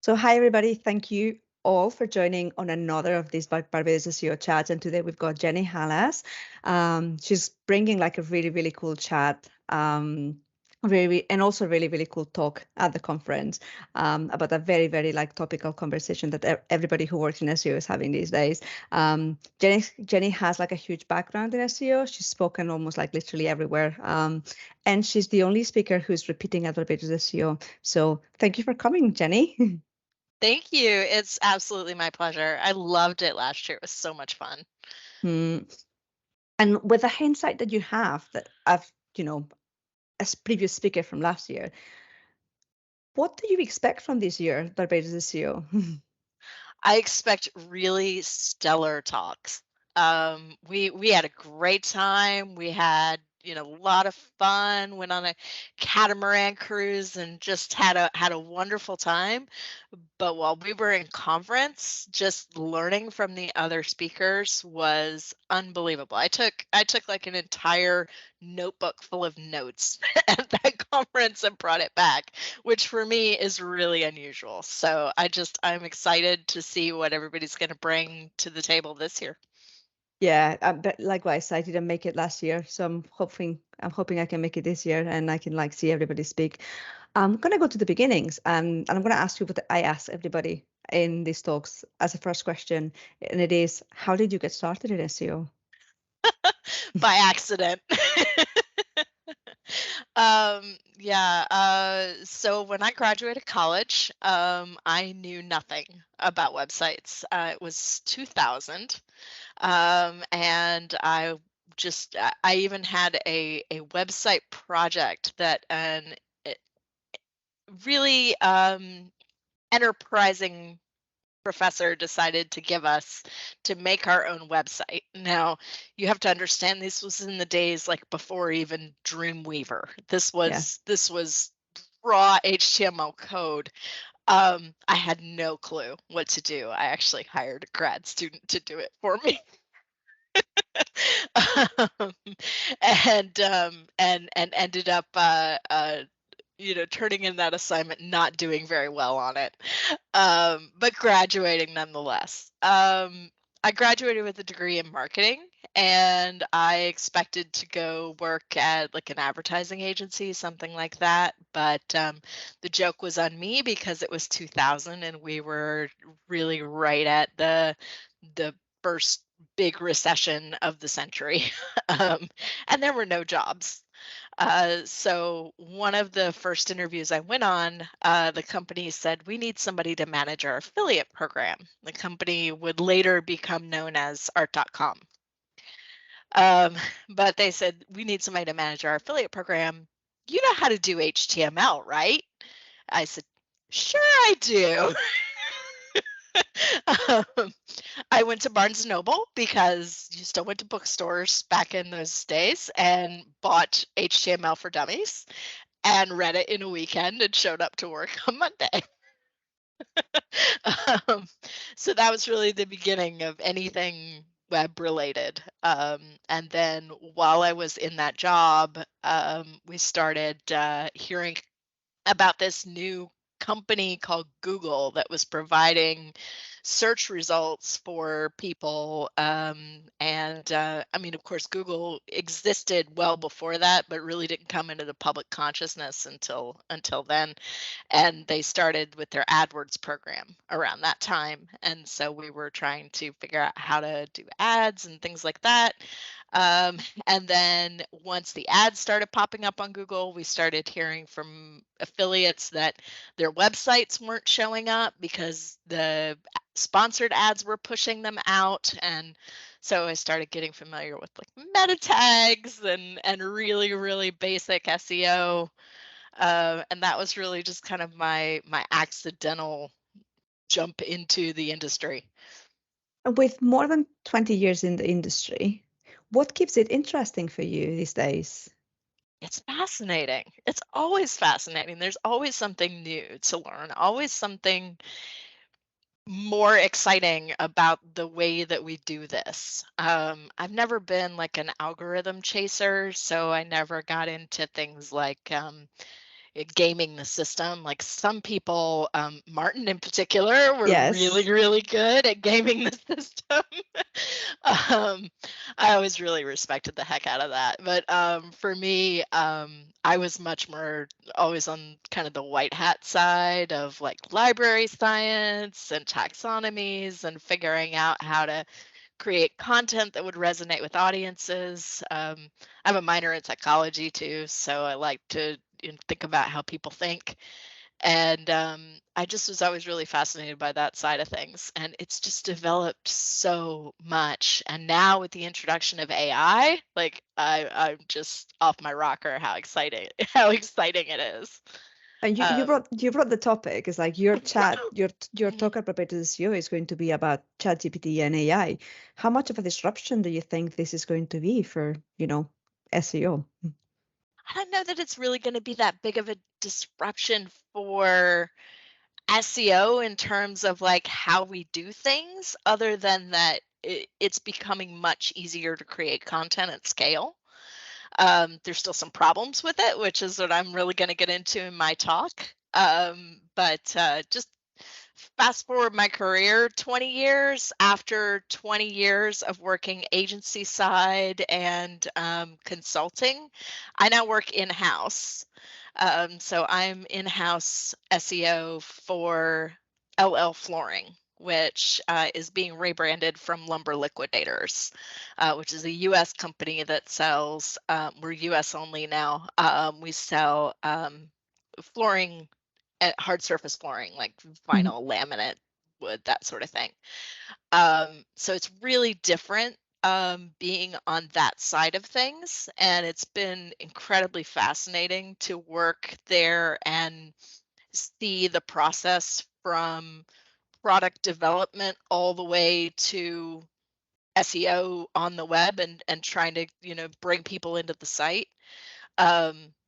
So hi, everybody. Thank you all for joining on another of these Barbados SEO chats. And today we've got Jenny Halasz. She's bringing like a really, really cool chat. And also really cool talk at the conference about a very like topical conversation that everybody who works in SEO is having these days. Jenny has like a huge background in SEO. She's spoken almost like literally everywhere. And she's the only speaker who's repeating at Barbados SEO. So thank you for coming, Jenny. Thank you. It's absolutely my pleasure. I loved it last year. It was so much fun. And with the hindsight that you have that of, as previous speaker from last year, what do you expect from this year, Barbados SEO? I expect really stellar talks. We had a great time. We had a lot of fun. Went on a catamaran cruise and just had a wonderful time. But while we were in conference, just learning from the other speakers was unbelievable. I took like an entire notebook full of notes at that conference and brought it back, which for me is really unusual. So I'm excited to see what everybody's going to bring to the table this year. Yeah, but likewise, I didn't make it last year, so I'm hoping I can make it this year and I can like see everybody speak. I'm gonna go to the beginnings, and I'm gonna ask you what I ask everybody in these talks as a first question, and it is, how did you get started in SEO? By accident. So when I graduated college, I knew nothing about websites. It was 2000. And I even had a website project that an really enterprising professor decided to give us to make our own website. Now, you have to understand this was in the days like before even Dreamweaver. This Yeah. was raw HTML code. I had no clue what to do. I actually hired a grad student to do it for me. um, and ended up turning in that assignment, not doing very well on it, but graduating nonetheless. I graduated with a degree in marketing, and I expected to go work at like an advertising agency, something like that. But the joke was on me because it was 2000, and we were really right at the first big recession of the century, and there were no jobs. So one of the first interviews I went on, the company said, we need somebody to manage our affiliate program. The company would later become known as art.com. Um, but they said, we need somebody to manage our affiliate program. You know how to do HTML, right? I said, sure I do. um, I went to Barnes& Noble because you still went to bookstores back in those days, and bought HTML for Dummies and read it in a weekend and showed up to work on Monday. um, so that was really the beginning of anything web related. And then while I was in that job, we started hearing about this new company called Google that was providing search results for people. I mean, of course, Google existed well before that, but really didn't come into the public consciousness until then. And they started with their AdWords program around that time. And so we were trying to figure out how to do ads and things like that. And then once the ads started popping up on Google, we started hearing from affiliates that their websites weren't showing up because the sponsored ads were pushing them out. And so I started getting familiar with like meta tags and really basic SEO. And that was really just kind of my accidental jump into the industry. With more than 20 years in the industry, what keeps it interesting for you these days? It's fascinating. It's always fascinating. There's always something new to learn, always something more exciting about the way that we do this. I've never been like an algorithm chaser, so I never got into things like gaming the system. Like some people, Martin in particular, were Yes. really, really good at gaming the system. um, I always really respected the heck out of that. But for me, I was much more always on kind of the white hat side of like library science and taxonomies and figuring out how to create content that would resonate with audiences. I'm a minor in psychology too, so I like to think about how people think. And I just was always really fascinated by that side of things. And it's just developed so much. And now with the introduction of AI, like I'm just off my rocker how exciting how exciting it is. And Um, you brought the topic. It's like your chat, your mhm. talk about Barbados SEO is going to be about ChatGPT and AI. How much of a disruption do you think this is going to be for, SEO? I don't know that it's really going to be that big of a disruption for SEO in terms of like how we do things, other than that it's becoming much easier to create content at scale. There's still some problems with it, which is what I'm really going to get into in my talk. But just fast forward my career 20 years, after 20 years of working agency side and consulting, I now work in house. So I'm in house SEO for LL Flooring, which is being rebranded from Lumber Liquidators, which is a US company that sells, we're US only now. We sell flooring, hard surface flooring, like Mhm. vinyl, laminate, wood, that sort of thing. So it's really different being on that side of things. And it's been incredibly fascinating to work there and see the process from product development all the way to SEO on the web and trying to, bring people into the site.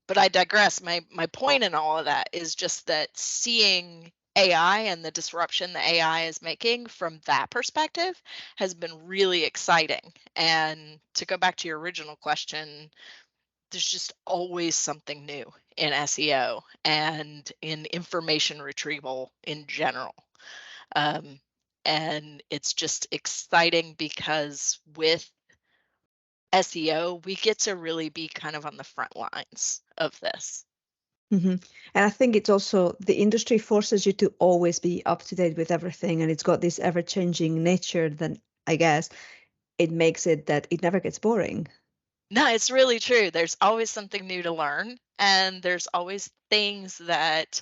But I digress. My point in all of that is just that seeing AI and the disruption that AI is making from that perspective has been really exciting. And to go back to your original question, there's just always something new in SEO and in information retrieval in general. Um, and it's just exciting because with SEO, we get to really be kind of on the front lines of this. And I think it's also the industry forces you to always be up to date with everything, and it's got this ever-changing nature. Then I guess it makes it that it never gets boring. No, it's really true. There's always something new to learn, and there's always things that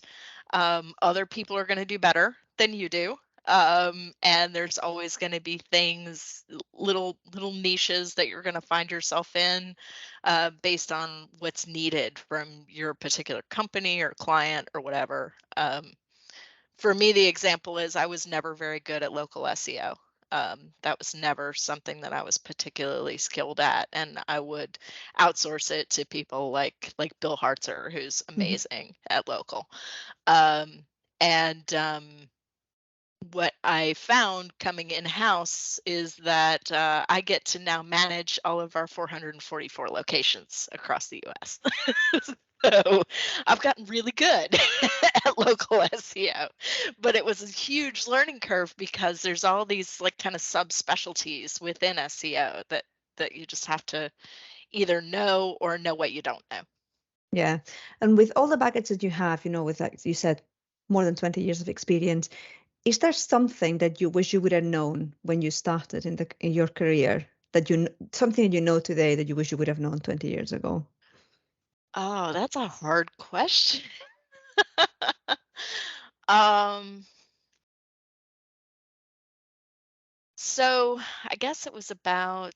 other people are going to do better than you do. And there's always going to be things, little niches that you're going to find yourself in, based on what's needed from your particular company or client or whatever. For me, the example is I was never very good at local SEO. That was never something that I was particularly skilled at, and I would outsource it to people like Bill Hartzer, who's Mhm. amazing at local. Um, and what I found coming in house is that I get to now manage all of our 444 locations across the US. So I've gotten really good at local SEO, but it was a huge learning curve because there's all these like kind of subspecialties within SEO that you just have to either know or know what you don't know. Yeah. And with all the baggage that you have, with like you said, more than 20 years of experience, is there something that you wish you would have known when you started in your career that something you know today that you wish you would have known 20 years ago? Oh, that's a hard question. um, so I guess it was about,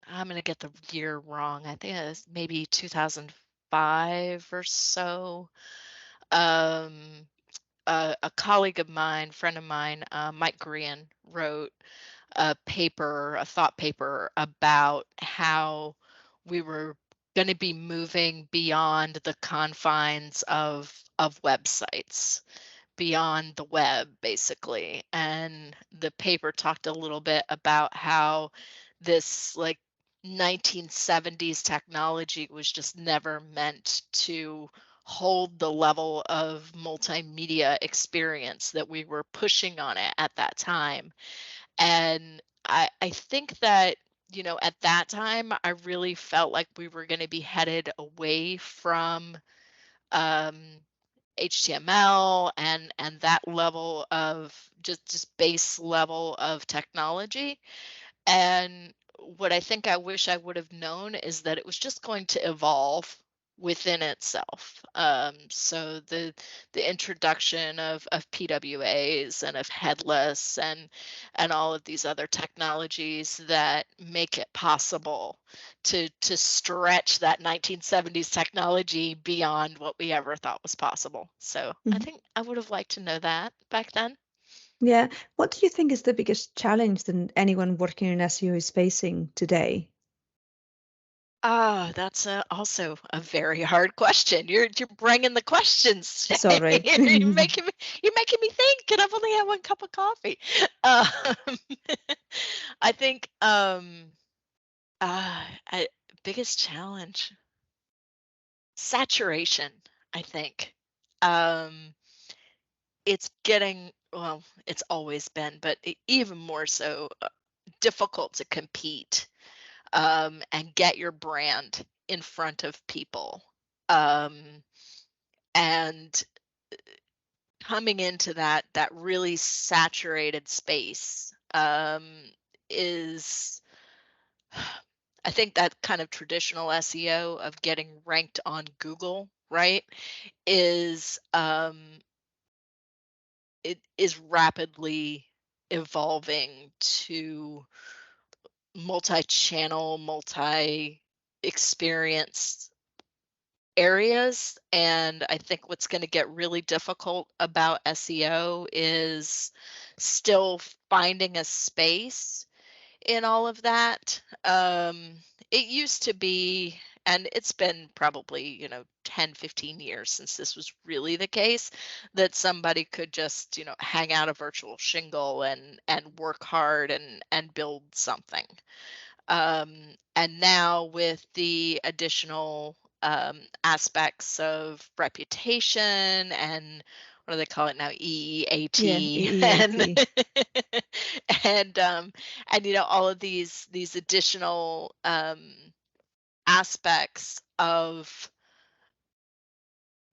I'm gonna get the year wrong. I think it was maybe 2005 or so. Um, a colleague of mine, friend of mine, Mike Green, wrote a thought paper about how we were going to be moving beyond the confines of websites, beyond the web, basically. And the paper talked a little bit about how this like 1970s technology was just never meant to hold the level of multimedia experience that we were pushing on it at that time. And I think that, at that time, I really felt like we were going to be headed away from um, HTML and that level of just base level of technology. And what I think I wish I would have known is that it was just going to evolve within itself. So the introduction of PWAs and of headless and all of these other technologies that make it possible to stretch that 1970s technology beyond what we ever thought was possible. So I Mhm. think I would have liked to know that back then. Yeah. What do you think is the biggest challenge that anyone working in SEO is facing today? Ah, that's also a very hard question. You're bringing the questions today. Sorry. You're making me think, and I've only had one cup of coffee. Um, I think I, biggest challenge, saturation. I think it's getting, well, it's always been, but even more so, difficult to compete and get your brand in front of people. Um, and coming into that really saturated space is, I think that kind of traditional SEO of getting ranked on Google, right, is it is rapidly evolving to multi-channel, multi-experience areas. And I think what's going to get really difficult about SEO is still finding a space in all of that. It used to be, and it's been probably, 10, 15 years since this was really the case, that somebody could just, hang out a virtual shingle and work hard and build something. And now with the additional aspects of reputation and what do they call it now? Yeah, EEAT and EEAT. and all of these additional aspects of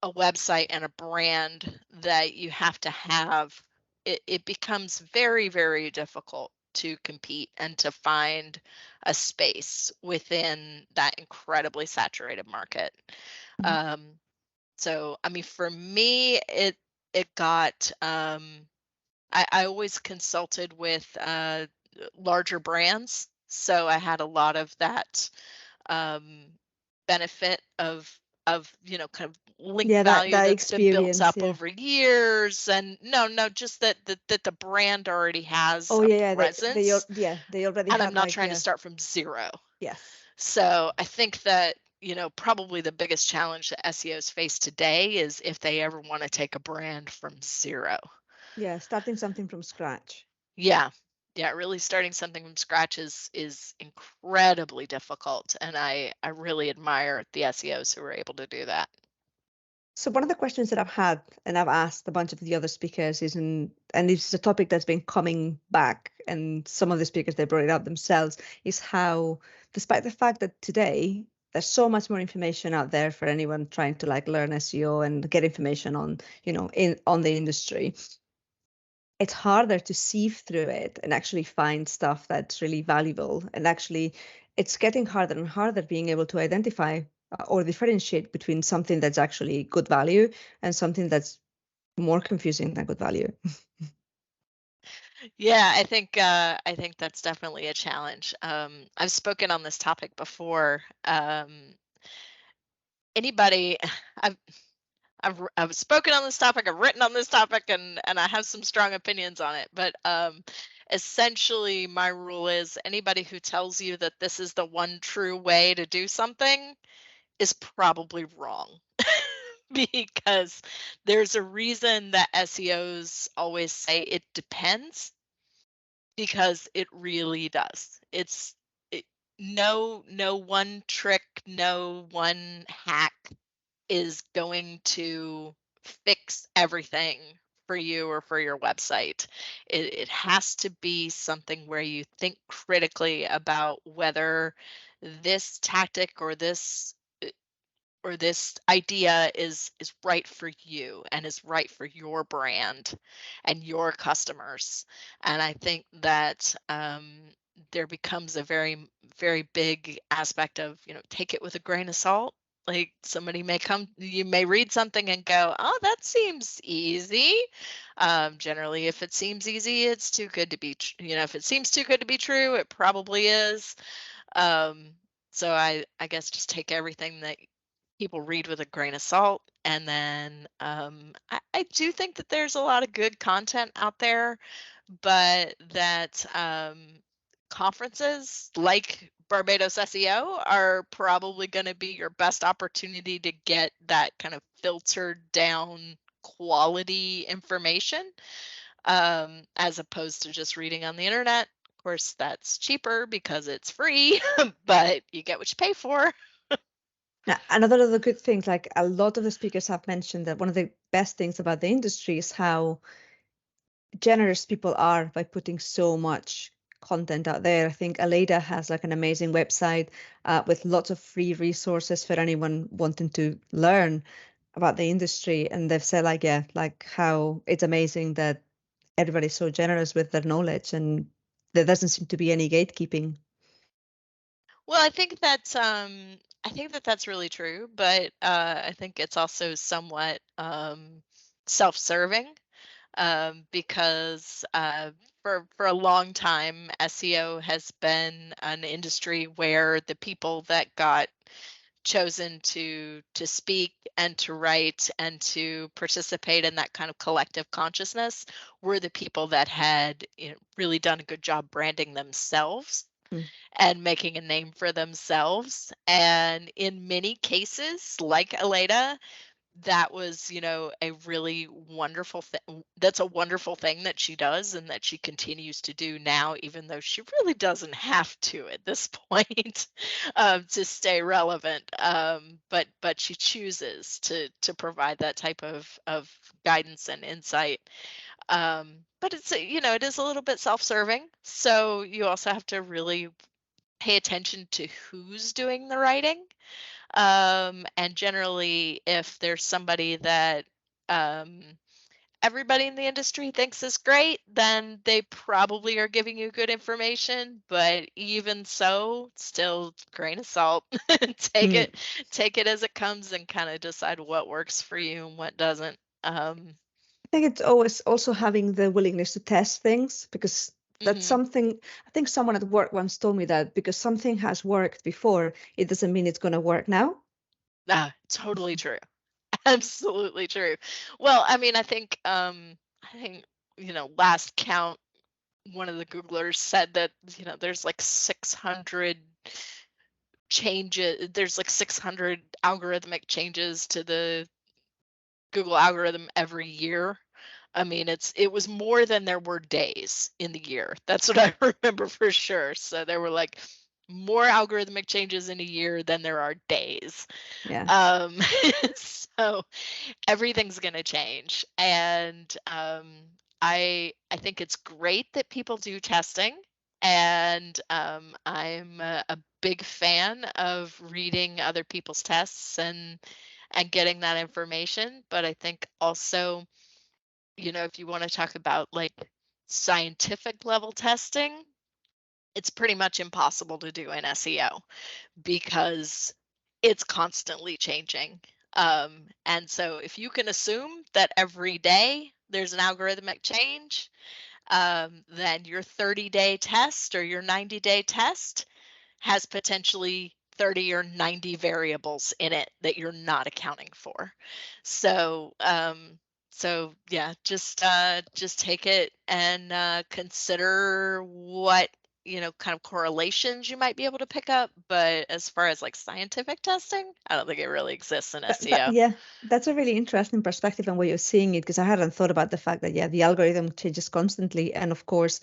a website and a brand that you have to have, it becomes very, very difficult to compete and to find a space within that incredibly saturated market. Mhm. Um, so, I mean, for me, it got. I always consulted with larger brands, so I had a lot of that um, benefit of kind of link Yeah, that value that that's been built experience, up yeah. over years. And no, just that the brand already has Oh a yeah, yeah, presence, they already and I'm have not like, trying to yeah. start from zero. Yes. So I think that, probably the biggest challenge that SEOs face today is if they ever want to take a brand from zero. Yeah, starting something from scratch. Yeah. Yeah, really starting something from scratch is incredibly difficult, and I really admire the SEOs who are able to do that. So one of the questions that I've had and I've asked a bunch of the other speakers is, and this is a topic that's been coming back, and some of the speakers they brought it up themselves, is how, despite the fact that today there's so much more information out there for anyone trying to like learn SEO and get information on, in on the industry, it's harder to sieve through it and actually find stuff that's really valuable. And actually, it's getting harder and harder being able to identify or differentiate between something that's actually good value and something that's more confusing than good value. Yeah, I think that's definitely a challenge. I've spoken on this topic before. Anybody, I've I've spoken on this topic. I've written on this topic, and I have some strong opinions on it. But essentially, my rule is anybody who tells you that this is the one true way to do something is probably wrong. Because there's a reason that SEOs always say it depends, because it really does. no one trick, no one hack is going to fix everything for you or for your website. It has to be something where you think critically about whether this tactic or this idea is right for you and is right for your brand and your customers. And I think that there becomes a very big aspect of, take it with a grain of salt. Like somebody may come, you may read something and go, oh, that seems easy. Generally, if it seems easy, it's too good to be, if it seems too good to be true, it probably is. Um, so I guess just take everything that people read with a grain of salt. And then I do think that there's a lot of good content out there, but that conferences like Barbados SEO are probably going to be your best opportunity to get that kind of filtered down quality information, as opposed to just reading on the internet. Of course, that's cheaper because it's free, but you get what you pay for. Now, another of the good things, like a lot of the speakers have mentioned, that one of the best things about the industry is how generous people are by putting so much content out there. I think Aleda has like an amazing website with lots of free resources for anyone wanting to learn about the industry. And they've said like, yeah, like how it's amazing that everybody's so generous with their knowledge and there doesn't seem to be any gatekeeping. Well, I think that that's really true, but I think it's also somewhat self-serving, because for a long time, SEO has been an industry where the people that got chosen to speak and to write and to participate in that kind of collective consciousness were the people that had, really done a good job branding themselves Mm. and making a name for themselves. And in many cases, like Aleda, that was, a really wonderful thing. That's a wonderful thing that she does and that she continues to do now, even though she really doesn't have to at this point, to stay relevant. But she chooses to provide that type of guidance and insight. But it is a little bit self-serving. So you also have to really pay attention to who's doing the writing. And generally, if there's somebody that um, everybody in the industry thinks is great, then they probably are giving you good information. But even so, still grain of salt. take Mm. it, take it as it comes, and kind of decide what works for you and what doesn't. I think it's always also having the willingness to test things because that's Mhm. something I think someone at work once told me that because something has worked before, it doesn't mean it's going to work now. Totally true. Absolutely true. Well, I mean, I think last count, one of the Googlers said that, there's like 600 changes, there's like 600 algorithmic changes to the Google algorithm every year. I mean, it was more than there were days in the year. That's what I remember for sure. So there were like more algorithmic changes in a year than there are days. Yeah. Um, so everything's going to change, and I think it's great that people do testing, and I'm a big fan of reading other people's tests and getting that information. But I think also, if you want to talk about like scientific level testing, it's pretty much impossible to do in SEO because it's constantly changing. And so if you can assume that every day there's an algorithmic change, then your 30-day test or your 90-day test has potentially 30 or 90 variables in it that you're not accounting for. So, yeah, just take it and consider what, kind of correlations you might be able to pick up. But as far as like scientific testing, I don't think it really exists in SEO. Yeah, that's a really interesting perspective on where you're seeing it because I hadn't thought about the fact that yeah, the algorithm changes constantly, and of course,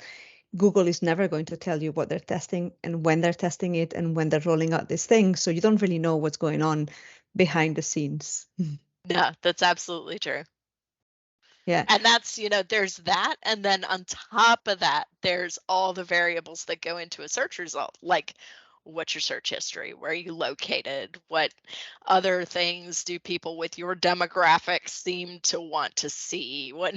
Google is never going to tell you what they're testing and when they're testing it and when they're rolling out this thing. So you don't really know what's going on behind the scenes. No, that's absolutely true. Yeah. And that's, there's that. And then on top of that, there's all the variables that go into a search result, like what's your search history? Where are you located? What other things do people with your demographics seem to want to see? What,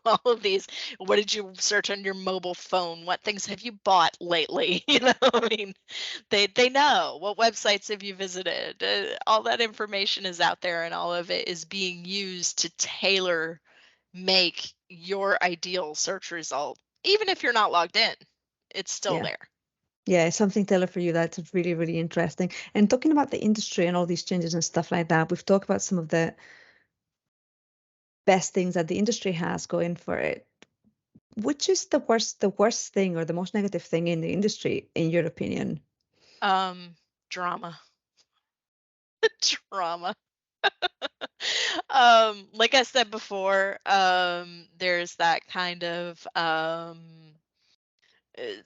all of these. What did you search on your mobile phone? What things have you bought lately? I mean, they know what websites have you visited. All that information is out there, and all of it is being used to tailor make your ideal search result. Even if you're not logged in, it's still Yeah. there. Yeah, something tailored for you. That's really, really interesting. And talking about the industry and all these changes and stuff like that, we've talked about some of the best things that the industry has going for it. Which is the worst thing or the most negative thing in the industry, in your opinion? Drama. Drama. Like I said before, there's that kind of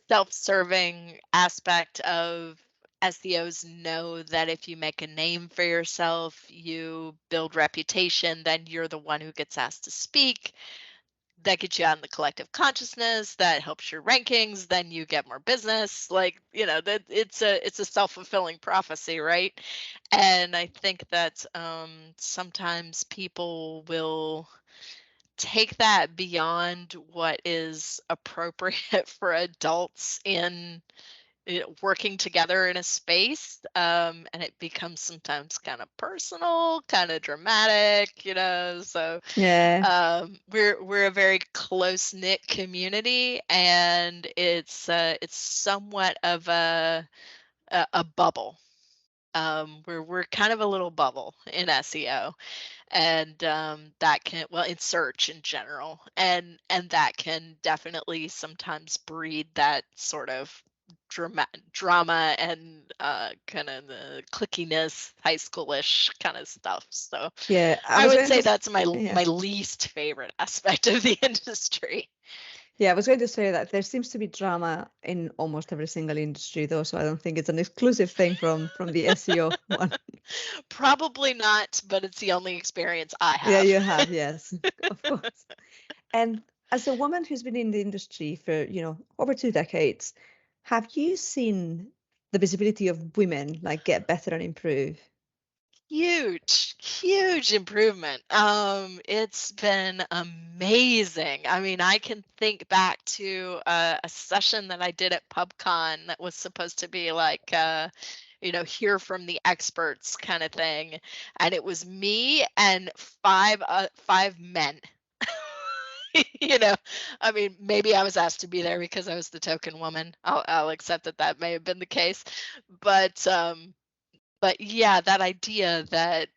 self-serving aspect of SEOs know that if you make a name for yourself, you build reputation, then you're the one who gets asked to speak. That gets you out in the collective consciousness, that helps your rankings, then you get more business. Like, that it's a self-fulfilling prophecy, right? And I think that sometimes people will take that beyond what is appropriate for adults in working together in a space, and it becomes sometimes kind of personal, kind of dramatic, so Yeah, we're a very close knit community, and it's somewhat of a bubble. We're kind of a little bubble in SEO, and that can, well, in search in general, and that can definitely sometimes breed that sort of drama and kind of the clickiness, high schoolish kind of stuff. So yeah. I I was would going to, say that's my yeah, my least favorite aspect of the industry. yeah. I was going to say that there seems to be drama in almost every single industry, though. So I don't think it's an exclusive thing from the SEO one. Probably not, but it's the only experience I Yeah, have. you have, yes, of course. And as a woman who's been in the industry for, over 2 decades, have you seen the visibility of women like get better and improve? Huge improvement. It's been amazing. I mean, I can think back to a session that I did at PubCon that was supposed to be like, hear from the experts kind of thing, and it was me and five men. you know, I mean, maybe I was asked to be there because I was the token woman. I'll accept that that may have been the case, but yeah, that idea that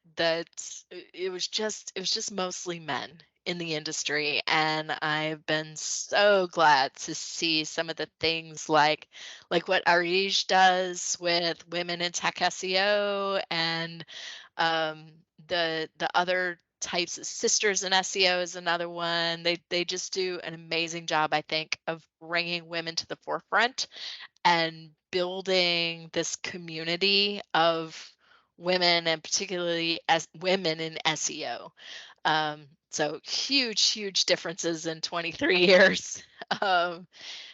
it was just mostly men in the industry, and I've been so glad to see some of the things like what Arij does with women in tech SEO, and um, the other types of sisters in SEO is another one. They just do an amazing job, I think, of bringing women to the forefront and building this community of women, and particularly as women in SEO. So huge differences in 23 years. Um,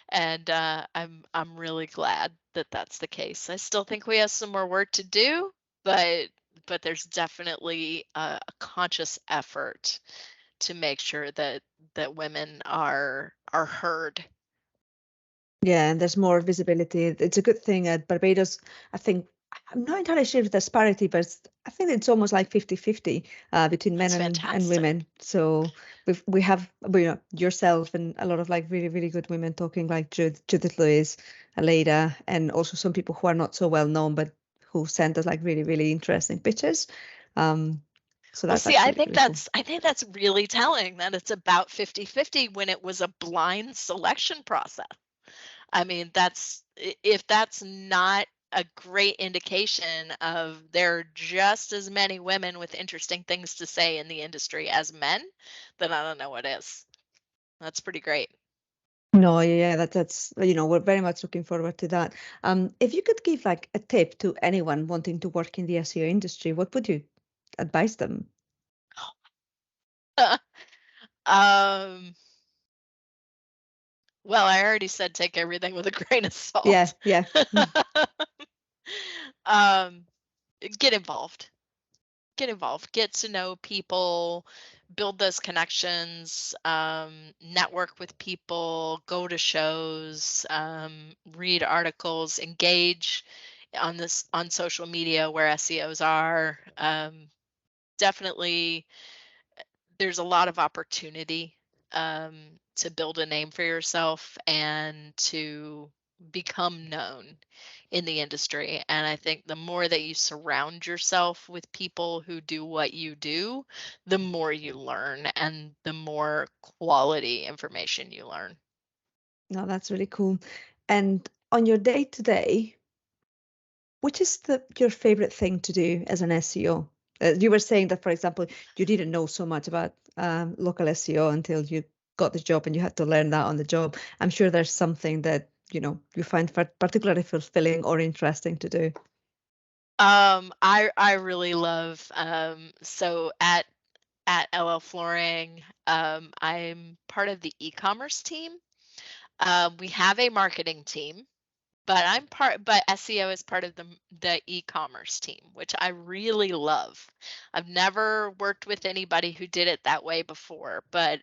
and I'm really glad that that's the case. I still think we have some more work to do, but there's definitely a conscious effort to make sure that women are heard. Yeah, and there's more visibility. It's a good thing at Barbados. I think I'm not entirely sure if there's parity, but I think it's almost like 50-50 between men That's and fantastic. women. So we have yourself and a lot of like really, really good women talking like Judith Lewis, Aleda, and also some people who are not so well known, but who sent us like really, really interesting pictures. Um, so Well, that's see, I actually think really cool. that's really telling that it's about 50-50 when it was a blind selection process. I mean, if that's not a great indication of there are just as many women with interesting things to say in the industry as men, then I don't know what is. That's pretty great. No, yeah, that's we're very much looking forward to that. If you could give like a tip to anyone wanting to work in the SEO industry, what would you advise them? um, well, I already said take everything with a grain of Yeah, salt. yeah. Mm. um, get involved. Get involved, get to know people, build those connections, network with people, go to shows, read articles, engage on social media where SEOs are. Definitely, there's a lot of opportunity to build a name for yourself and to become known in the industry. And I think the more that you surround yourself with people who do what you do, the more you learn and the more quality information you learn. No, that's really cool. And on your day to day, which is your favorite thing to do as an SEO? You were saying that, for example, you didn't know so much about local SEO until you got the job and you had to learn that on the job. I'm sure there's something that, you find particularly fulfilling or interesting to do. I really love so at LL Flooring, I'm part of the e-commerce team. We have a marketing team, but SEO is part of the e-commerce team, which I really love. I've never worked with anybody who did it that way before, but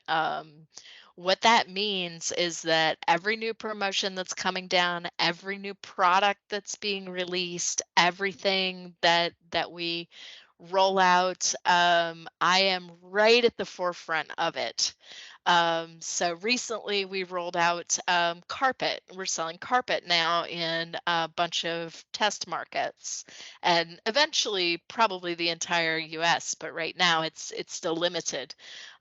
what that means is that every new promotion that's coming down, every new product that's being released, everything that we roll out, I am right at the forefront of it. So recently we rolled out carpet. We're selling carpet now in a bunch of test markets and eventually probably the entire US, but right now it's still limited.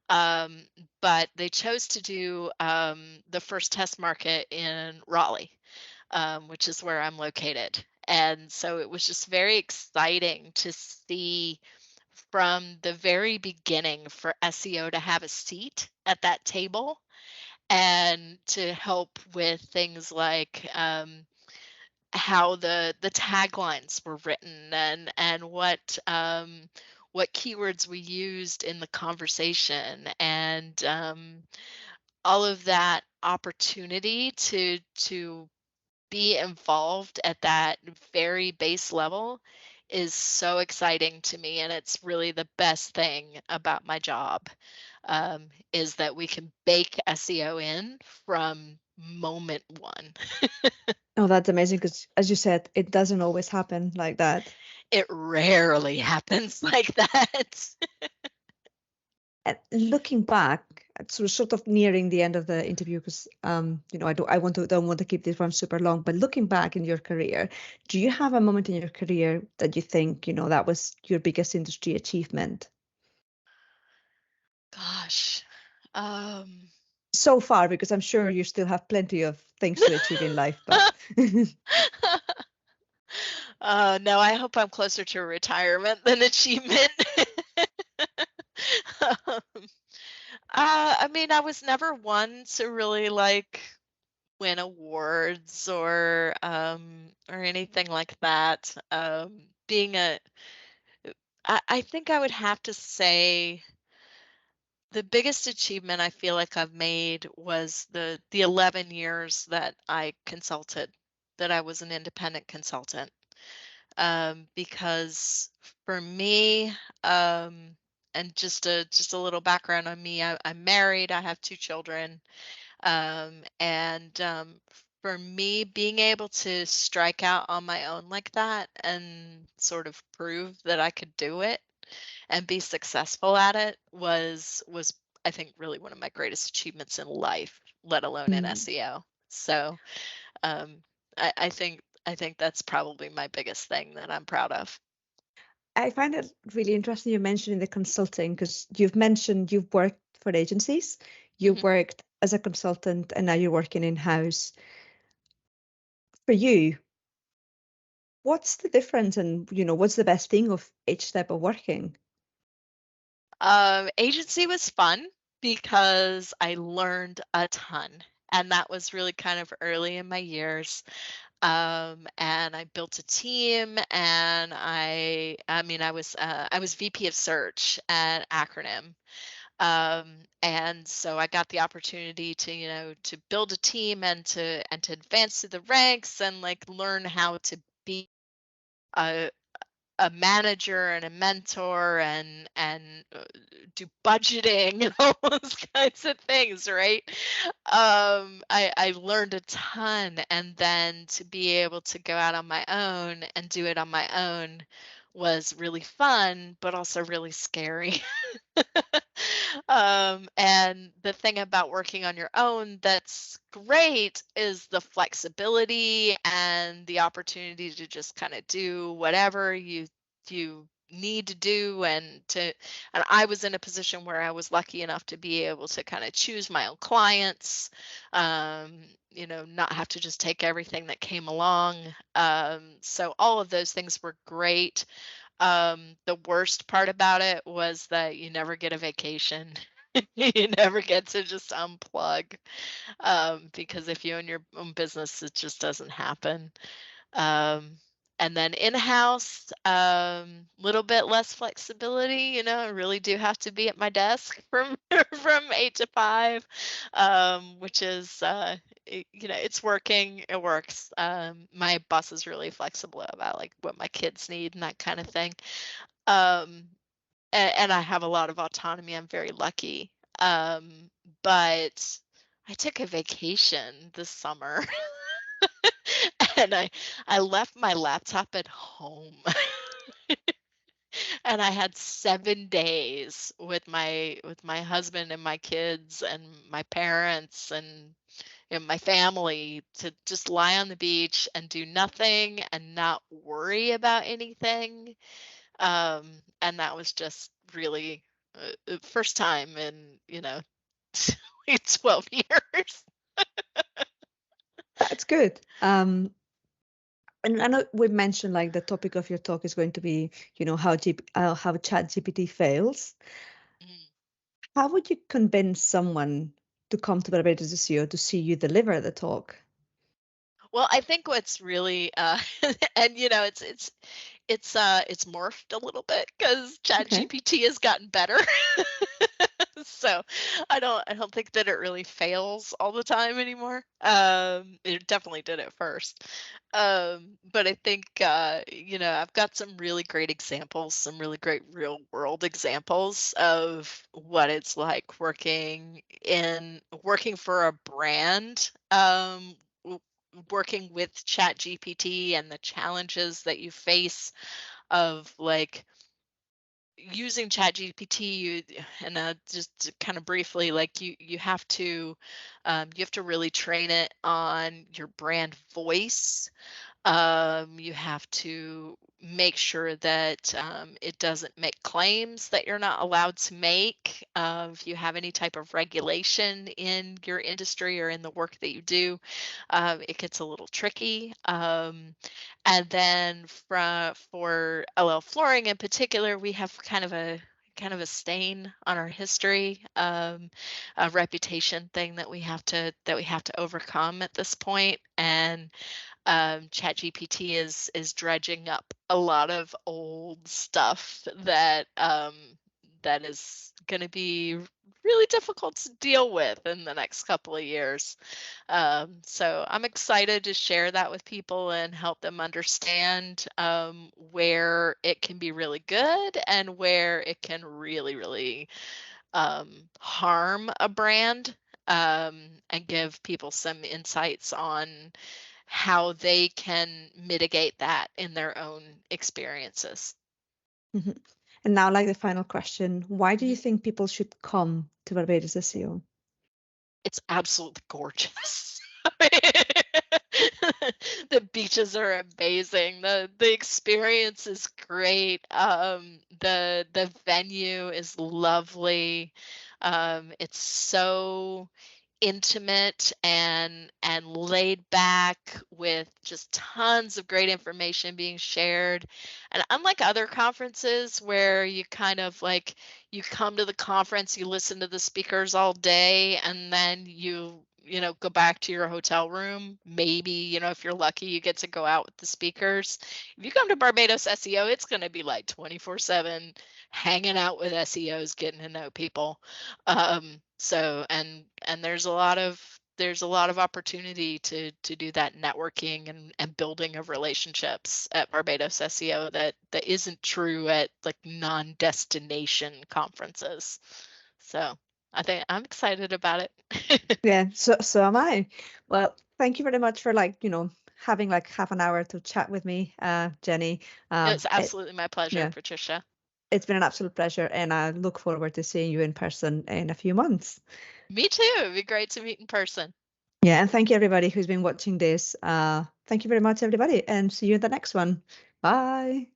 Um, but they chose to do the first test market in Raleigh, which is where I'm located. And so it was just very exciting to see from the very beginning for SEO to have a seat at that table and to help with things like how the taglines were written and what keywords we used in the conversation and all of that opportunity to be involved at that very base level is so exciting to me, and it's really the best thing about my job, is that we can bake SEO in from moment one. Oh, that's amazing because, as you said, it doesn't always happen like that. It rarely happens like that. And looking back, so sort of nearing the end of the interview, because don't want to keep this one super long. But looking back in your career, do you have a moment in your career that you think that was your biggest industry achievement Gosh. Um, so far? Because I'm sure you still have plenty of things to achieve in life, but no, I hope I'm closer to retirement than achievement. Um, I mean, I was never one to really like win awards or anything like that. Being a, I think I would have to say the biggest achievement I feel like I've made was the 11 years that I consulted, that I was an independent consultant. Because for me, um, and just a little background on me, I'm married, I have two children, and for me, being able to strike out on my own like that and sort of prove that I could do it and be successful at it was I think really one of my greatest achievements in life, let alone in Mm. SEO. So um, I think that's probably my biggest thing that I'm proud of. I find it really interesting you mentioning the consulting because you've mentioned you've worked for agencies, you've Mhm. worked as a consultant, and now you're working in-house. For you, what's the difference and what's the best thing of each type of working? Agency was fun because I learned a ton. and that was really kind of early in my years. And I built a team, and I was VP of search at acronym. And so I got the opportunity to, to build a team and to advance through the ranks and like learn how to be a a manager and a mentor and do budgeting and all those kinds of things, right? I learned a ton, and then to be able to go out on my own and do it on my own was really fun, but also really scary. And the thing about working on your own that's great is the flexibility and the opportunity to just kind of do whatever you need to do, and I was in a position where I was lucky enough to be able to kind of choose my own clients, not have to just take everything that came along. So all of those things were great. The worst part about it was that you never get a vacation. You never get to just unplug, because if you own your own business, it just doesn't happen. Um, and then in-house, little bit less flexibility. I really do have to be at my desk from from 8 to 5, which is, it's working. It works. My boss is really flexible about like what my kids need and that kind of thing. Um, and I have a lot of autonomy. I'm very lucky. But I took a vacation this summer. And I left my laptop at home. And I had 7 days with my husband and my kids and my parents and my family to just lie on the beach and do nothing and not worry about anything. And that was just really, first time in, 12 years. That's good. And I know we mentioned like the topic of your talk is going to be, how Chat GPT fails. Mm. How would you convince someone to come to Barbados SEO to see you deliver the talk? Well, I think what's really, and it's morphed a little bit because Okay. ChatGPT has gotten better. So I don't think that it really fails all the time anymore. It definitely did at first. But I think, I've got some really great examples, some really great real world examples of what it's like working for a brand, working with ChatGPT and the challenges that you face of like using ChatGPT. And just kind of briefly, like you have to really train it on your brand voice. You have to make sure that it doesn't make claims that you're not allowed to make. If you have any type of regulation in your industry or in the work that you do, it gets a little tricky. And then for LL Flooring in particular, we have kind of a stain on our history, a reputation thing that we have to overcome at this point. And ChatGPT is dredging up a lot of old stuff that is going to be really difficult to deal with in the next couple of years. So I'm excited to share that with people and help them understand, where it can be really good and where it can really, really, harm a brand, and give people some insights on how they can mitigate that in their own experiences. Mhm. And now, like the final question, why do you Mhm. think people should come to Barbados SEO? It's absolutely gorgeous. The beaches are amazing. The experience is great. The venue is lovely. It's so intimate and laid back with just tons of great information being shared. And unlike other conferences where you kind of like you come to the conference, you listen to the speakers all day, and then you go back to your hotel room. Maybe, if you're lucky, you get to go out with the speakers. If you come to Barbados SEO, it's going to be like 24/7 hanging out with SEOs, getting to know people. So and there's a lot of opportunity to do that networking and building of relationships at Barbados SEO that isn't true at like non-destination conferences. So I think I'm excited about it. Yeah, so am I. Well, thank you very much for having like half an hour to chat with me, Jenny. It's It, absolutely my pleasure, yeah, Patricia. it's been an absolute pleasure, and I look forward to seeing you in person in a few months. Me too. It'd be great to meet in person. Yeah, and thank you everybody who's been watching this. Thank you very much, everybody, and see you in the next one. Bye.